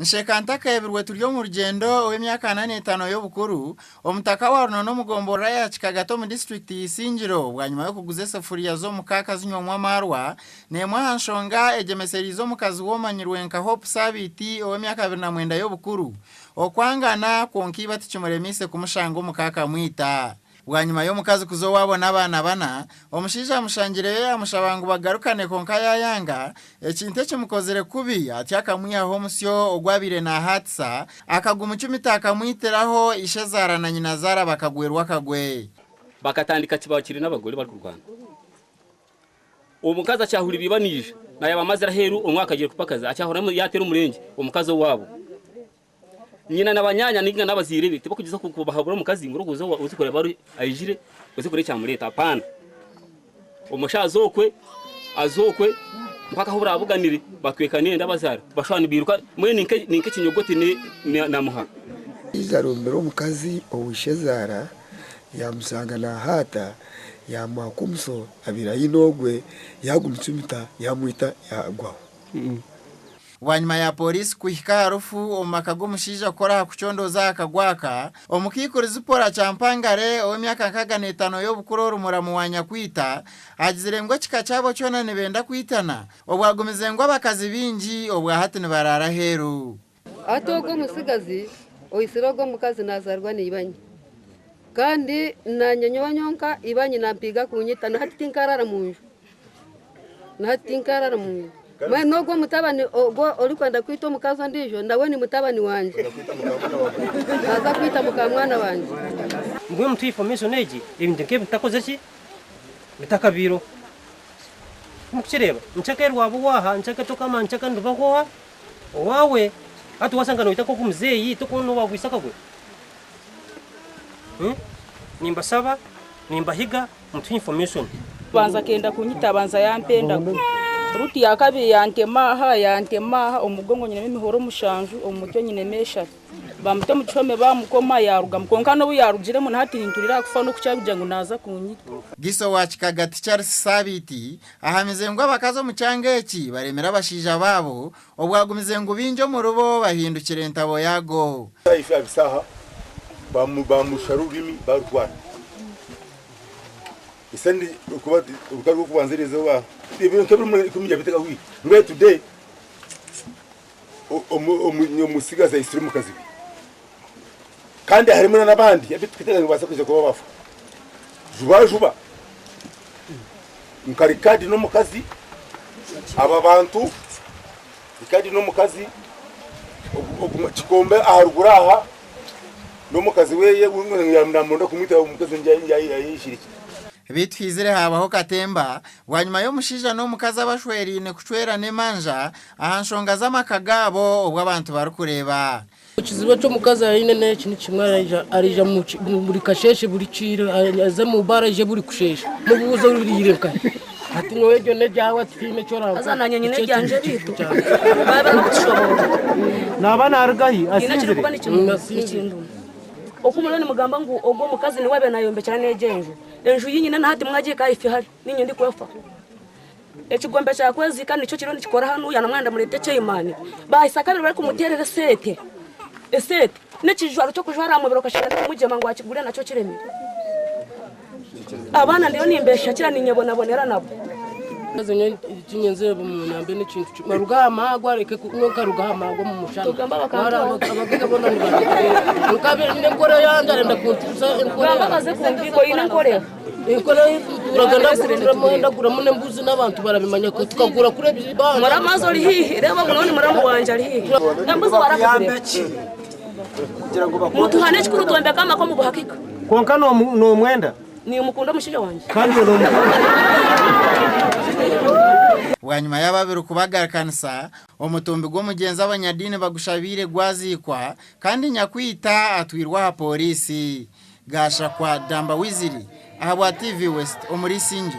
Nshekantaka ebirwe tulyo mu rugendo w'emyaka 85 y'obukuru omutaka wa Runono Mugombora ya Kikagato mu district y'Isingiro bwanyuma yo kuguza safuriya zo mukaka zinyomwa marwa nemwa hanshonga egemeserizo mukazi womanyirwe nka Hope Sabiti ow'emyaka 29 y'obukuru okwangana konkiba tikimuremise kumushango mukaka mwita bwanyuma yo mukazi kuzo wabona abana bana omushija mushangire amushabangu bagarukane konka yayanga ekinte kimukozere kubi ati akamwiya ho musyo ogwabire na hatsa akaguma cyumitaka mwiteraho ishezara na nyina zara bakagwerwa kagwe bakatandika kibakiri n'abagore bari kurwana umukazi acyahura bibanije naye abamazira heru umwaka agiye kupakaza acyahura yatera umurenge umukazi wabo nyina nabanyanya ninga nabazire tibo kugeza kubahabura mukazi nguru kuzo uzikore bari ayijire uzikore cyamureta apana umushazokwe azokwe mpaka hubura abuganire batwekaniye ndabazara bashwana biruka mwe ninke kinyogoti ni namuha izarumbero umukazi owishezara yamusanga na hata yamakumso abira yinogwe yagumtsumita yamwita yagwa Wanyuma ya polisi kuhika harufu omakago mushija kora kuchondoza akagwaka omukikuriza pora champangare omyaka 55 y'obukuru rumuramu wanya kwita agizirengwa kikachabo cyona nibenda kwitana obwagumizengwa bakazi bingi obwa hatine barara heru atogo musigazi oyisirogo mukazi nazarwa nibanye kandi nanyanyonyonka ibanye nampiga kunyitana hatinkarara munju natinkarara munju mwe nogo mutabani ogo olikwenda kwita mukazo ndijo ndawe ni mutabani wanje aza kwita mukamwana wanje ngwe mtu information eji ibindi nke bitakoze ki bitakabiro mukireba nchekerwa abo waha ncheke tokama ncheka ndubaho wawe atu wasanga no itako kumzeyi tokono wagwisaka gwe nimba saba nimba higa mtu information banza kenda kunyita banza yampenda ruti yakabi yantemaha umugongo nyine mihoro mushanju omutyo nyine mesha bamute muchome bamukoma yaruga mukonka no yarugire mu ntatinturira kufa no kucyabuja ngo naza kunyita Giso wa Kikagati Charles Sabiti ahamizengwa bakazo mucangeki baremera bashija babo obwagumizengu binjo mu rubo bahindukire ntabo yago ifi abisaha bamusharurimi barwana isendi ukubati ukaruko kubanziriza wa ibintu kebiri kumija biteka wi ngwe today umusigaza isiri mukazi kandi harimo n'abandi yabitwitega ngo basakuje kuba bafu juba nkarikadi no mukazi aba bantu ikadi no mukazi kikombe aharuguraha no mukazi weye yamnamonda kumwita umukazi yayishiriki bitwizire habaho katemba wanyuma yo mushija no mukaza bashwerine kucwera ne manja ahanshonga z'amakagabo ubwo abantu barukureba Kiziba cyo mukaza yine ne kintu kimwe arija muri kasheshe buri ciro aza mu baraje buri kusheshe mu buzo rurirenka ati nwejo ne jawa twime cyo ramba azananye nyine ryanje bito baba n'ushobora nabana argahi asinzire asinzire okumuloni mugamba ngo ogo mukazi ni wabe nayombe cyane ejenje enju yinyine nahati mwagiye kayifi hari ninyo ndi kwefa ekigombe cya kwezi kandi cyo kironi kikora hano yana mwanda murete cy'Imana bahisakabira bari kumuterera sete nekijwaro cyo kujwara mu biro kashira kumujema ngo akigure nacyo kireme abana ndiyo nimbesha kira ninyebonabonera nabo azanye kinyenze mu nambe ne kintu marugama gwareke kunyoka rugama ngo mu mushana abaga bona ni ukabira ne ngoro yandare ndakuntuza ngoro bakaze kumbiko ine ngorera ikora uraganda kuramo mune mbuzi n'abantu barabimanya ko tukagura kure bibana maramazo ari hihi reba munoni muramu wanje ari hihi nambuzi barakure kugira ngo mutuhane kikuru tuombe kama ko mu buhakika konka no mwenda ni umukunda mushija wanje kandi no wanyuma y'ababiru kubagarakanisa omutumbi gwo mugenza abanyadini bagushabire gwazikwa kandi nyakwita atwirwa ha polisi gasha kwa Damba Wiziri ahabwa TV West omuri Singi.